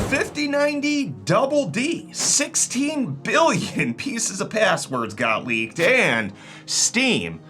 5090 Double D, 16 billion pieces of passwords got leaked, and Steam,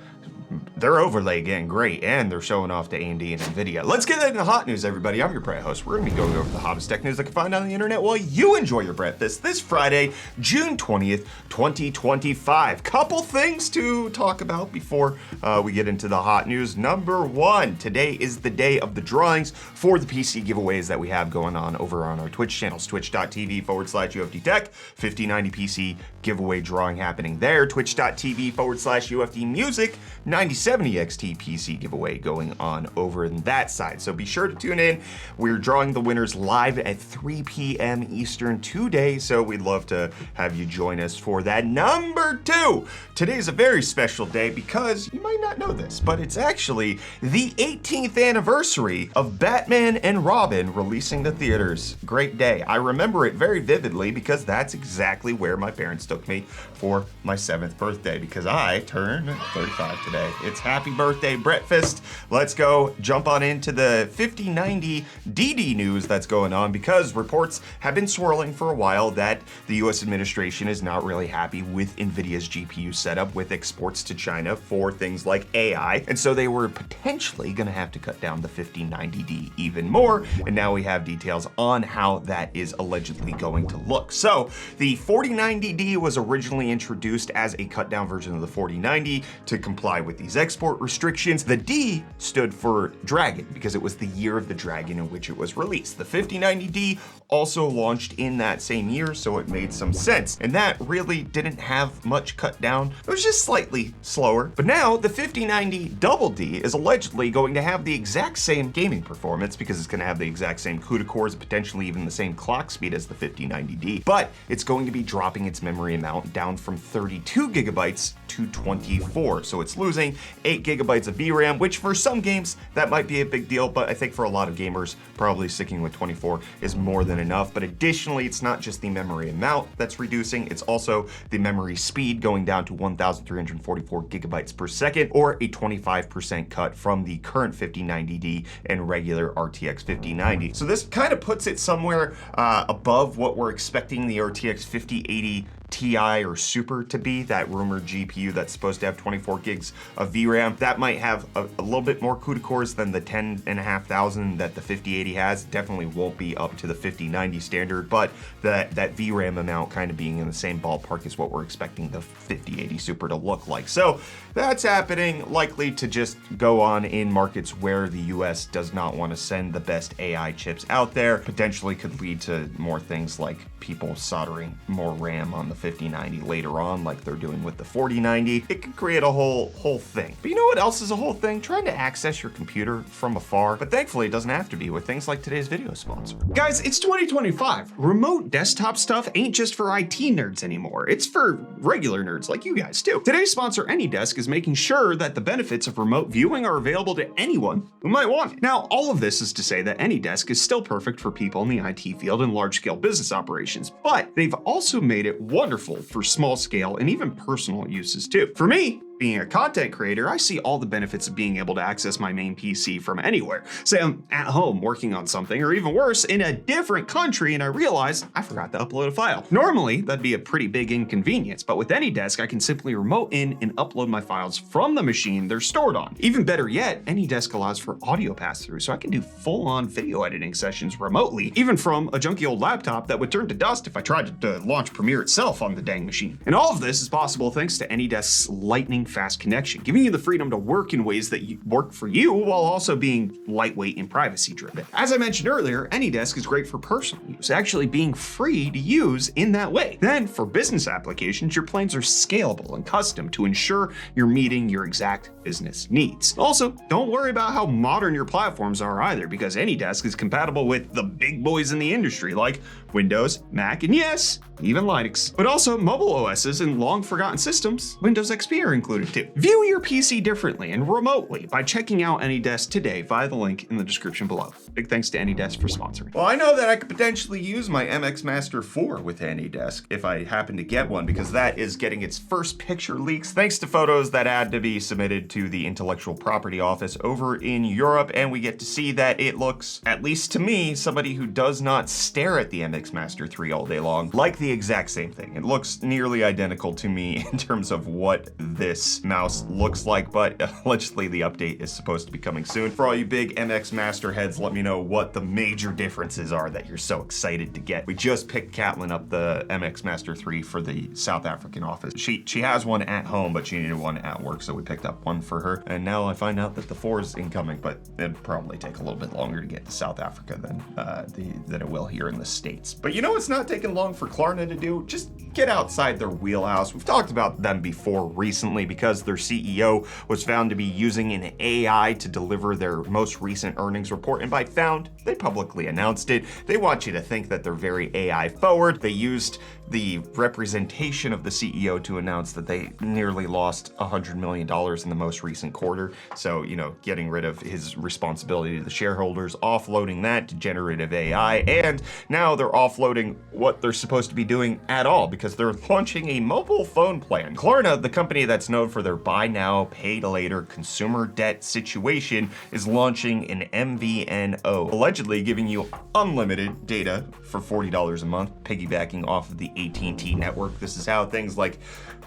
their overlay getting great, and they're showing off to AMD and Nvidia. Let's get into the hot news, everybody. I'm your Brett host. We're gonna be going over the hottest tech news I can find on the internet while you enjoy your breakfast this Friday, June 20th, 2025. Couple things to talk about before we get into the hot news. Number one, today is the day of the drawings for the PC giveaways that we have going on over on our Twitch channels, twitch.tv/UFD Tech, 5090 PC giveaway drawing happening there, twitch.tv/UFD Music, 9070 XT PC giveaway going on over in that side. So be sure to tune in. We're drawing the winners live at 3 p.m. Eastern today, so we'd love to have you join us for that. Number two, today's a very special day because you might not know this, but it's actually the 18th anniversary of Batman and Robin releasing to theaters. Great day. I remember it very vividly because that's exactly where my parents took me for my 7th birthday, because I turn 35 today. It's happy birthday breakfast. Let's go jump on into the 5090 DD news that's going on, because reports have been swirling for a while that the US administration is not really happy with Nvidia's GPU setup with exports to China for things like AI. And so they were potentially gonna have to cut down the 5090D even more. And now we have details on how that is allegedly going to look. So the 4090D was originally introduced as a cut down version of the 4090 to comply with these export restrictions. The D stood for Dragon because it was the year of the dragon in which it was released. The 5090D also launched in that same year, so it made some sense. And that really didn't have much cut down. It was just slightly slower. But now the 5090 Double D is allegedly going to have the exact same gaming performance because it's going to have the exact same CUDA cores, potentially even the same clock speed as the 5090D. But it's going to be dropping its memory amount down from 32 gigabytes to 24. So it's losing 8 gigabytes of VRAM, which for some games that might be a big deal, but I think for a lot of gamers, probably sticking with 24 is more than enough. But additionally, it's not just the memory amount that's reducing, it's also the memory speed going down to 1,344 gigabytes per second, or a 25% cut from the current 5090D and regular RTX 5090. So this kind of puts it somewhere above what we're expecting the RTX 5080 Ti or Super to be, that rumored GPU that's supposed to have 24 gigs of VRAM. That might have a little bit more CUDA cores than the 10,500 that the 5080 has. Definitely won't be up to the 5090 standard, but that VRAM amount kind of being in the same ballpark is what we're expecting the 5080 Super to look like. So that's happening, likely to just go on in markets where the US does not want to send the best AI chips out there. Potentially could lead to more things like people soldering more RAM on the 5090 later on, like they're doing with the 4090. It could create a whole thing. But you know what else is a whole thing? Trying to access your computer from afar. But thankfully it doesn't have to be with things like today's video sponsor. Guys, it's 2025. Remote desktop stuff ain't just for IT nerds anymore. It's for regular nerds like you guys too. Today's sponsor, AnyDesk, is making sure that the benefits of remote viewing are available to anyone who might want it. Now, all of this is to say that AnyDesk is still perfect for people in the IT field and large-scale business operations, but they've also made it wonderful for small scale and even personal uses too. For me, being a content creator, I see all the benefits of being able to access my main PC from anywhere. Say I'm at home working on something, or even worse, in a different country, and I realize I forgot to upload a file. Normally, that'd be a pretty big inconvenience, but with AnyDesk, I can simply remote in and upload my files from the machine they're stored on. Even better yet, AnyDesk allows for audio pass-through, so I can do full-on video editing sessions remotely, even from a junky old laptop that would turn to dust if I tried to launch Premiere itself on the dang machine. And all of this is possible thanks to AnyDesk's lightning fast connection, giving you the freedom to work in ways that work for you while also being lightweight and privacy driven. As I mentioned earlier, AnyDesk is great for personal use, actually being free to use in that way. Then for business applications, your plans are scalable and custom to ensure you're meeting your exact business needs. Also, don't worry about how modern your platforms are either, because AnyDesk is compatible with the big boys in the industry like Windows, Mac, and yes, even Linux. But also mobile OSs and long forgotten systems, Windows XP are included uploaded to. View your PC differently and remotely by checking out AnyDesk today via the link in the description below. Big thanks to AnyDesk for sponsoring. Well, I know that I could potentially use my MX Master 4 with AnyDesk if I happen to get one, because that is getting its first picture leaks thanks to photos that had to be submitted to the Intellectual Property Office over in Europe, and we get to see that it looks, at least to me, somebody who does not stare at the MX Master 3 all day long, like the exact same thing. It looks nearly identical to me in terms of what this mouse looks like, but allegedly the update is supposed to be coming soon. For all you big MX Master heads, let me know what the major differences are that you're so excited to get. We just picked Caitlin up the MX Master 3 for the South African office. She has one at home, but she needed one at work, so we picked up one for her. And now I find out that the 4 is incoming, but it'd probably take a little bit longer to get to South Africa than it will here in the States. But you know what's not taking long for Klarna to do? Just get outside their wheelhouse. We've talked about them before recently because their CEO was found to be using an AI to deliver their most recent earnings report. And by found, they publicly announced it. They want you to think that they're very AI forward. They used the representation of the CEO to announce that they nearly lost $100 million in the most recent quarter. So, you know, getting rid of his responsibility to the shareholders, offloading that to generative AI, and now they're offloading what they're supposed to be doing at all because they're launching a mobile phone plan. Klarna, the company that's known for their buy now, pay later consumer debt situation, is launching an MVNO, allegedly giving you unlimited data for $40 a month, piggybacking off of the AT&T network. This is how things like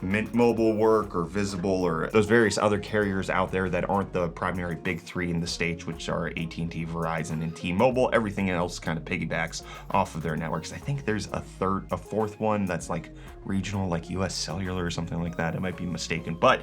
Mint Mobile work, or Visible, or those various other carriers out there that aren't the primary big three in the States, which are AT&T, Verizon, and T-Mobile. Everything else kind of piggybacks off of their networks. I think there's a fourth one that's like regional, like US Cellular or something like that. I might be mistaken, but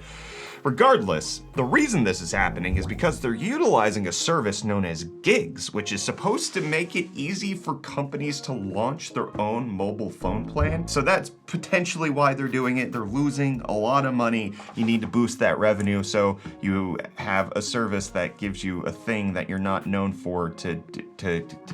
regardless, the reason this is happening is because they're utilizing a service known as gigs, which is supposed to make it easy for companies to launch their own mobile phone plan. So that's potentially why they're doing it. They're losing a lot of money. You need to boost that revenue, so you have a service that gives you a thing that you're not known for to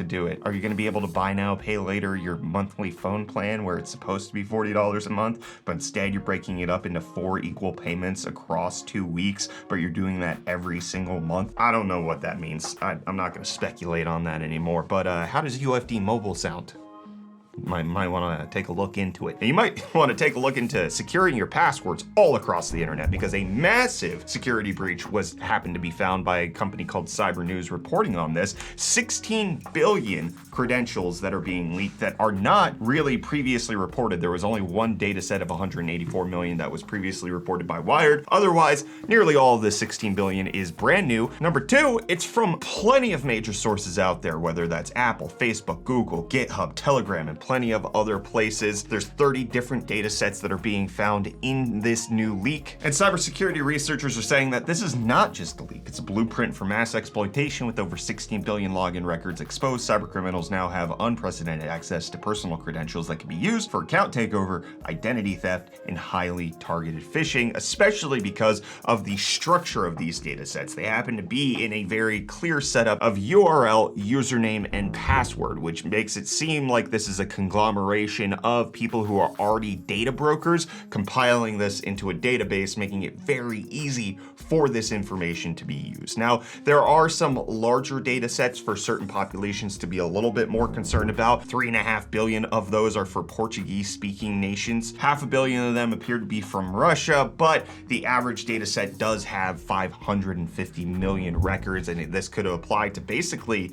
do it. Are you going to be able to buy now, pay later your monthly phone plan where it's supposed to be $40 a month, but instead you're breaking it up into 4 equal payments across 2 weeks, but you're doing that every single month? I don't know what that means. I'm not going to speculate on that anymore, but how does UFD Mobile sound? Might want to take a look into it. And you might want to take a look into securing your passwords all across the internet, because a massive security breach happened to be found by a company called Cyber News reporting on this. 16 billion credentials that are being leaked that are not really previously reported. There was only one data set of 184 million that was previously reported by Wired. Otherwise, nearly all of this 16 billion is brand new. Number 2, it's from plenty of major sources out there, whether that's Apple, Facebook, Google, GitHub, Telegram, and plenty of other places. There's 30 different data sets that are being found in this new leak. And cybersecurity researchers are saying that this is not just a leak, it's a blueprint for mass exploitation. With over 16 billion login records exposed, cybercriminals now have unprecedented access to personal credentials that can be used for account takeover, identity theft, and highly targeted phishing, especially because of the structure of these data sets. They happen to be in a very clear setup of URL, username, and password, which makes it seem like this is a conglomeration of people who are already data brokers compiling this into a database, making it very easy for this information to be used. Now, there are some larger data sets for certain populations to be a little bit more concerned about. 3.5 billion of those are for Portuguese-speaking nations. 500 million of them appear to be from Russia, but the average data set does have 550 million records, and this could apply to basically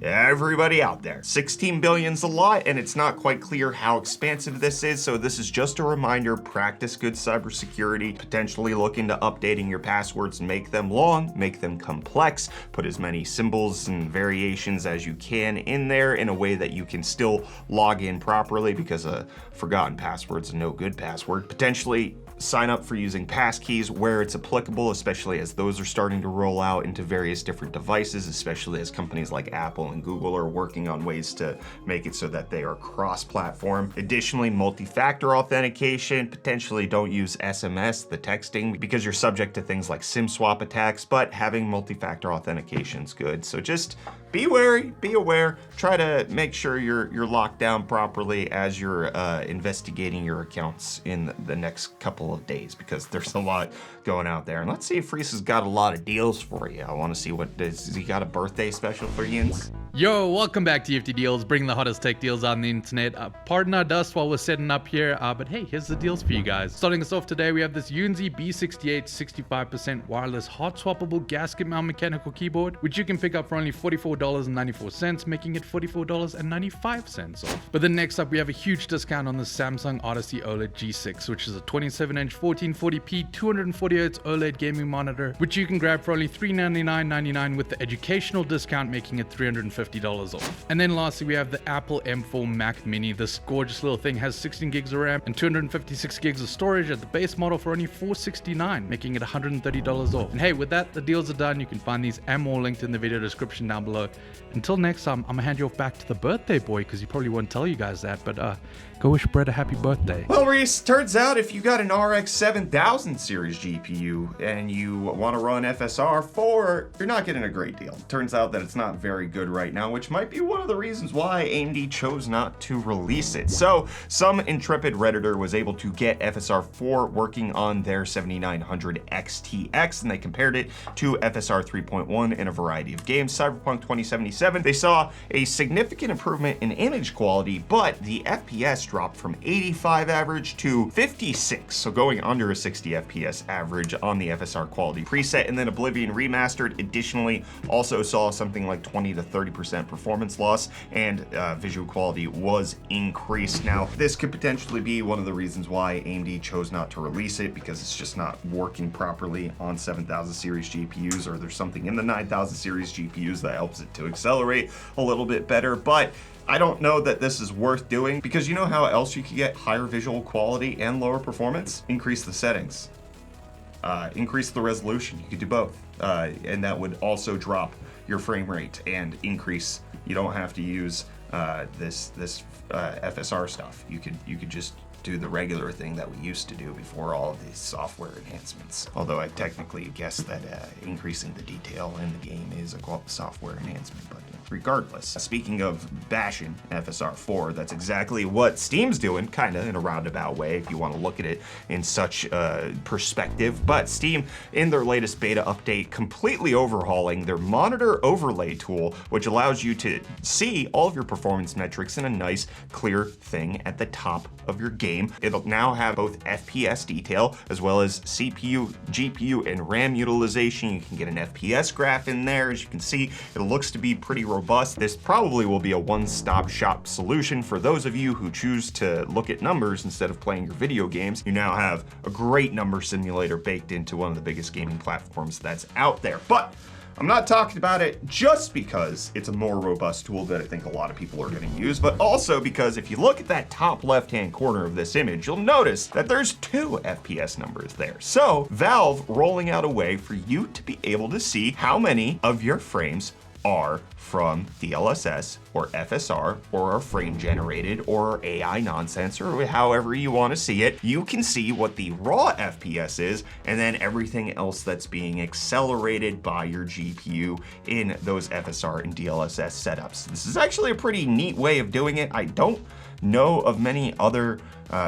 everybody out there. 16 billion's a lot, and it's not quite clear how expansive this is, so this is just a reminder: practice good cybersecurity, potentially look into updating your passwords, make them long, make them complex, put as many symbols and variations as you can in there in a way that you can still log in properly, because a forgotten password's a no good password. Potentially sign up for using passkeys where it's applicable, especially as those are starting to roll out into various different devices, especially as companies like Apple and Google are working on ways to make it so that they are cross-platform. Additionally, multi-factor authentication. Potentially don't use SMS, the texting, because you're subject to things like SIM swap attacks, but having multi-factor authentication is good. So just be wary, be aware. Try to make sure you're locked down properly as you're investigating your accounts in the next couple of days, because there's a lot going out there. And let's see if Reese has got a lot of deals for you. I want to see what does he got a birthday special for Yins? Yo, welcome back to UFD Deals, bringing the hottest tech deals on the internet. Pardon our dust while we're setting up here, but hey, here's the deals for you guys. Starting us off today, we have this UNZ B68 65% wireless hot swappable gasket mount mechanical keyboard, which you can pick up for only $44.94, making it $44.95 off. But then next up, we have a huge discount on the Samsung Odyssey OLED G6, which is a 27-inch 1440p 240Hz OLED gaming monitor, which you can grab for only $399.99 with the educational discount, making it $350 off. And then lastly, we have the Apple M4 Mac Mini. This gorgeous little thing has 16 gigs of RAM and 256 gigs of storage at the base model for only $469, making it $130 off. And hey, with that, the deals are done. You can find these and more linked in the video description down below. Until next time, I'm gonna hand you off back to the birthday boy, because he probably won't tell you guys that, but go wish Brett a happy birthday. Well, Reese, turns out if you got an RX 7000 series GPU and you want to run FSR 4, you're not getting a great deal. Turns out that it's not very good right now, which might be one of the reasons why AMD chose not to release it. So, some intrepid Redditor was able to get FSR 4 working on their 7900 XTX, and they compared it to FSR 3.1 in a variety of games. Cyberpunk 2077, they saw a significant improvement in image quality, but the FPS dropped from 85 average to 56, so going under a 60 FPS average on the FSR quality preset. And then Oblivion Remastered additionally also saw something like 20 to 30% performance loss, and visual quality was increased. Now, this could potentially be one of the reasons why AMD chose not to release it, because it's just not working properly on 7000 series GPUs, or there's something in the 9000 series GPUs that helps it to accelerate a little bit better. But I don't know that this is worth doing, because you know how else you could get higher visual quality and lower performance? Increase the settings. Increase the resolution. You could do both. And that would also drop your frame rate and increase. You don't have to use this FSR stuff. You could just do the regular thing that we used to do before all of these software enhancements. Although I technically guess that increasing the detail in the game is a software enhancement, but regardless. Speaking of bashing FSR 4, that's exactly what Steam's doing, kind of in a roundabout way, if you want to look at it in such perspective. But Steam, in their latest beta update, completely overhauling their monitor overlay tool, which allows you to see all of your performance metrics in a nice, clear thing at the top of your game. It'll now have both FPS detail as well as CPU, GPU, and RAM utilization. You can get an FPS graph in there. As you can see, it looks to be pretty robust. This probably will be a one-stop shop solution for those of you who choose to look at numbers instead of playing your video games. You now have a great number simulator baked into one of the biggest gaming platforms that's out there. But I'm not talking about it just because it's a more robust tool that I think a lot of people are going to use, but also because if you look at that top left-hand corner of this image, you'll notice that there's 2 FPS numbers there. So Valve rolling out a way for you to be able to see how many of your frames are from DLSS or FSR or are frame generated or AI nonsense, or however you want to see it. You can see what the raw FPS is, and then everything else that's being accelerated by your GPU in those FSR and DLSS setups. This is actually a pretty neat way of doing it. I don't know of many other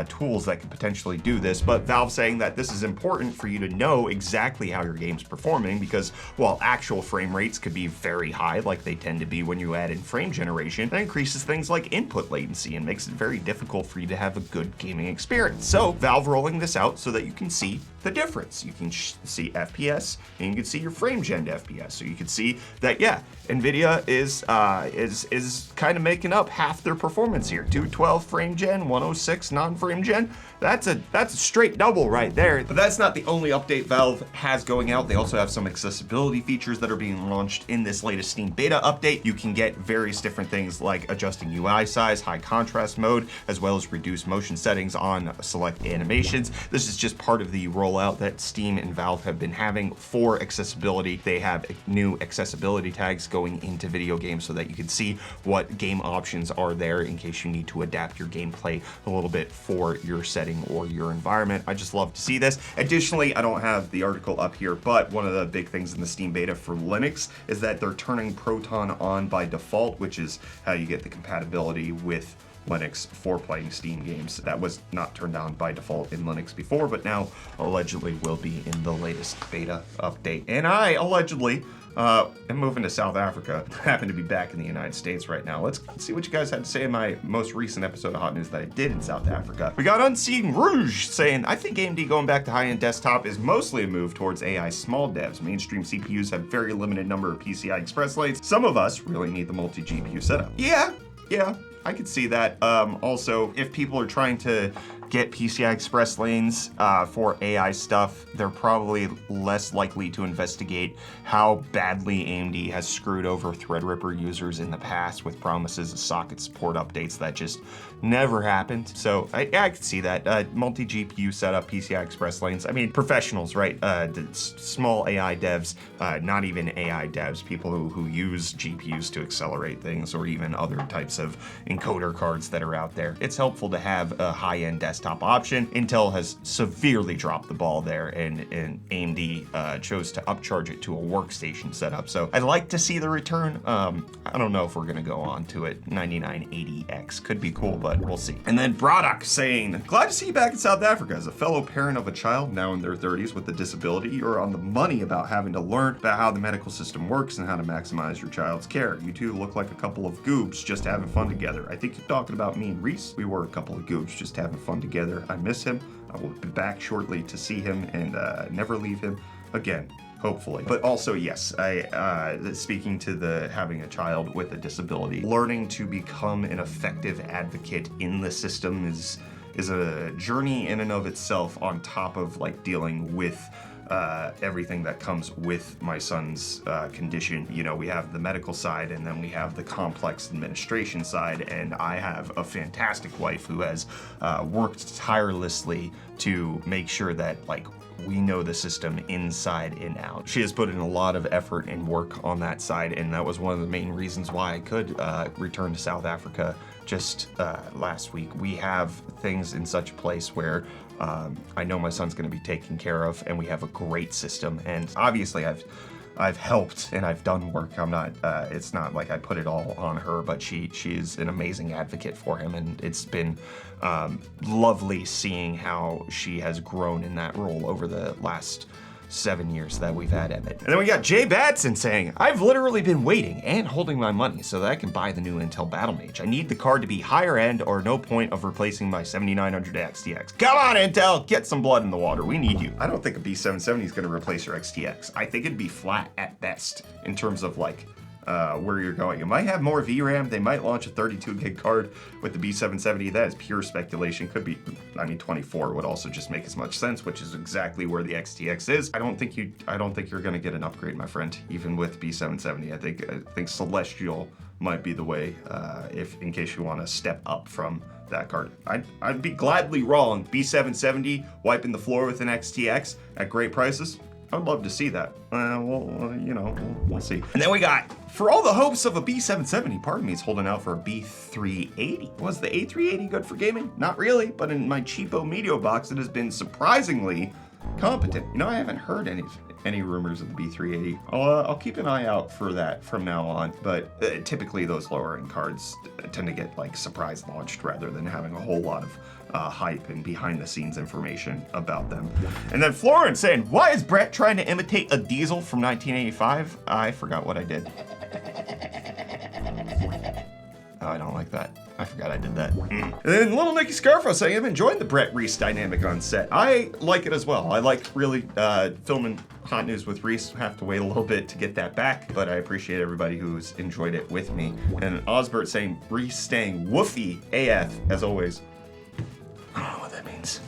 tools that could potentially do this, but Valve saying that this is important for you to know exactly how your game's performing, because while actual frame rates could be very high, like they tend to be when you add in frame generation, that increases things like input latency and makes it very difficult for you to have a good gaming experience. So Valve rolling this out so that you can see the difference. You can see FPS and you can see your frame gen FPS. So you can see that, yeah, Nvidia is kind of making up half their performance here. 212 frame gen, 106 non-frame gen. That's a straight double right there. But that's not the only update Valve has going out. They also have some accessibility features that are being launched in this latest Steam beta update. You can get various different things like adjusting UI size, high contrast mode, as well as reduce motion settings on select animations. This is just part of the rollout that Steam and Valve have been having for accessibility. They have new accessibility tags going into video games so that you can see what game options are there in case you need to adapt your gameplay a little bit for your setting or your environment. I just love to see this. Additionally, I don't have the article up here, but one of the big things in the Steam beta for Linux is that they're turning Proton on by default, which is how you get the compatibility with Linux for playing Steam games. That was not turned on by default in Linux before, but now allegedly will be in the latest beta update. And I allegedly am moving to South Africa. I happen to be back in the United States right now. Let's see what you guys had to say in my most recent episode of Hot News that I did in South Africa. We got Unseen Rouge saying, I think AMD going back to high-end desktop is mostly a move towards AI small devs. Mainstream CPUs have very limited number of PCI Express lanes. Some of us really need the multi-GPU setup. Yeah, I could see that. Also, if people are trying to get PCI Express lanes for AI stuff, they're probably less likely to investigate how badly AMD has screwed over Threadripper users in the past with promises of socket support updates that just never happened. So I could see that. Multi-GPU setup, PCI Express lanes. I mean, professionals, right? The small AI devs, not even AI devs, people who use GPUs to accelerate things, or even other types of encoder cards that are out there. It's helpful to have a high-end desktop option. Intel has severely dropped the ball there, and AMD chose to upcharge it to a workstation setup. So I'd like to see the return. I don't know if we're gonna go on to it. 9980X could be cool, but we'll see. And then Braddock saying, glad to see you back in South Africa. As a fellow parent of a child now in their 30s with a disability, you're on the money about having to learn about how the medical system works and how to maximize your child's care. You two look like a couple of goobs just having fun together. I think you're talking about me and Reese. We were a couple of goobs just having fun together. I miss him. I will be back shortly to see him and never leave him again. Hopefully. But also, yes, speaking to the having a child with a disability, learning to become an effective advocate in the system is a journey in and of itself, on top of like dealing with everything that comes with my son's condition. You know, we have the medical side, and then we have the complex administration side, and I have a fantastic wife who has worked tirelessly to make sure that like we know the system inside and out. She has put in a lot of effort and work on that side, and that was one of the main reasons why I could return to South Africa just last week. We have things in such a place where I know my son's going to be taken care of, and we have a great system. And obviously I've helped and I've done work. I'm not, it's not like I put it all on her, but she is an amazing advocate for him. And it's been lovely seeing how she has grown in that role over the last 7 years that we've had Emmett. And then we got Jay Batson saying, I've literally been waiting and holding my money so that I can buy the new Intel Battlemage. I need the card to be higher end or no point of replacing my 7900 XTX. Come on, Intel, get some blood in the water. We need you. I don't think a B770 is going to replace your XTX. I think it'd be flat at best in terms of like where you're going. It might have more VRAM. They might launch a 32 gig card with the B770. That is pure speculation. Could be, I mean, 24 would also just make as much sense, which is exactly where the XTX is. I don't think you're going to get an upgrade, my friend, even with B770. I think Celestial might be the way, if in case you want to step up from that card. I'd be gladly wrong. B770 wiping the floor with an XTX at great prices. I'd love to see that. We'll see. And then we got, for all the hopes of a B770, part of me is holding out for a B380. Was the A380 good for gaming? Not really, but in my cheapo Meteor box, it has been surprisingly competent. You know, I haven't heard any rumors of the B380. I'll keep an eye out for that from now on, but typically those lower end cards tend to get like surprise launched rather than having a whole lot of hype and behind the scenes information about them. And then Florence saying, why is Brett trying to imitate a diesel from 1985? I forgot what I did. Oh, I don't like that. I forgot I did that. And then Little Nicky Scarfo saying, I'm enjoying the Brett Reese dynamic on set. I like it as well. I like really filming Hot News with Reese. Have to wait a little bit to get that back, but I appreciate everybody who's enjoyed it with me. And Osbert saying, Reese staying woofy AF as always. I don't know what that means.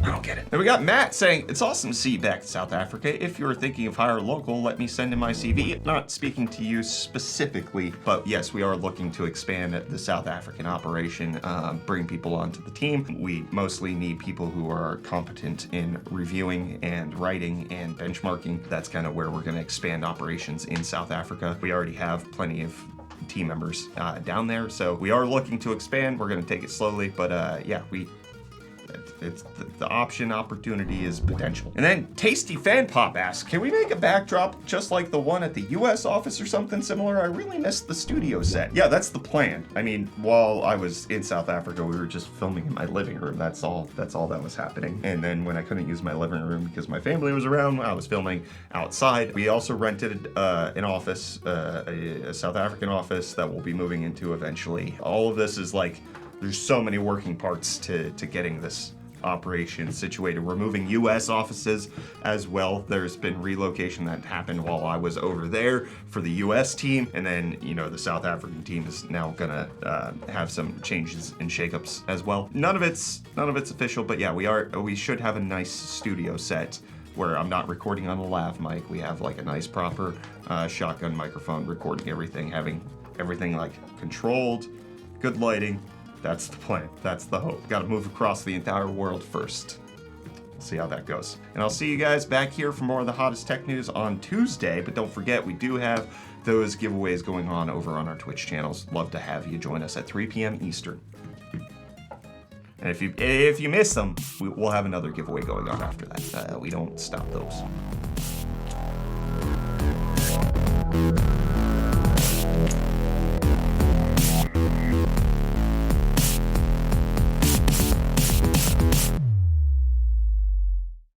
I don't get it. And we got Matt saying, it's awesome to see you back to South Africa. If you're thinking of hiring local, let me send in my CV. Not speaking to you specifically, but yes, we are looking to expand the South African operation, bring people onto the team. We mostly need people who are competent in reviewing and writing and benchmarking. That's kind of where we're going to expand operations in South Africa. We already have plenty of team members down there, so we are looking to expand. We're going to take it slowly, but yeah, It's the opportunity is potential. And then Tasty Fan Pop asks, can we make a backdrop just like the one at the US office or something similar? I really missed the studio set. Yeah, that's the plan. I mean, while I was in South Africa, we were just filming in my living room. That's all that was happening. And then when I couldn't use my living room because my family was around, I was filming outside. We also rented an office, a South African office that we'll be moving into eventually. All of this is like, there's so many working parts to getting this operation situated. We're moving US offices as well. There's been relocation that happened while I was over there for the US team, and then the South African team is now gonna have some changes and shakeups as well. None of it's official, but yeah, we should have a nice studio set where I'm not recording on a lav mic. We have like a nice proper shotgun microphone recording everything, having everything like controlled, good lighting. That's the plan. That's the hope. Got to move across the entire world first. We'll see how that goes. And I'll see you guys back here for more of the hottest tech news on Tuesday. But don't forget, we do have those giveaways going on over on our Twitch channels. Love to have you join us at 3 p.m. Eastern. And if you miss them, we'll have another giveaway going on after that. We don't stop those.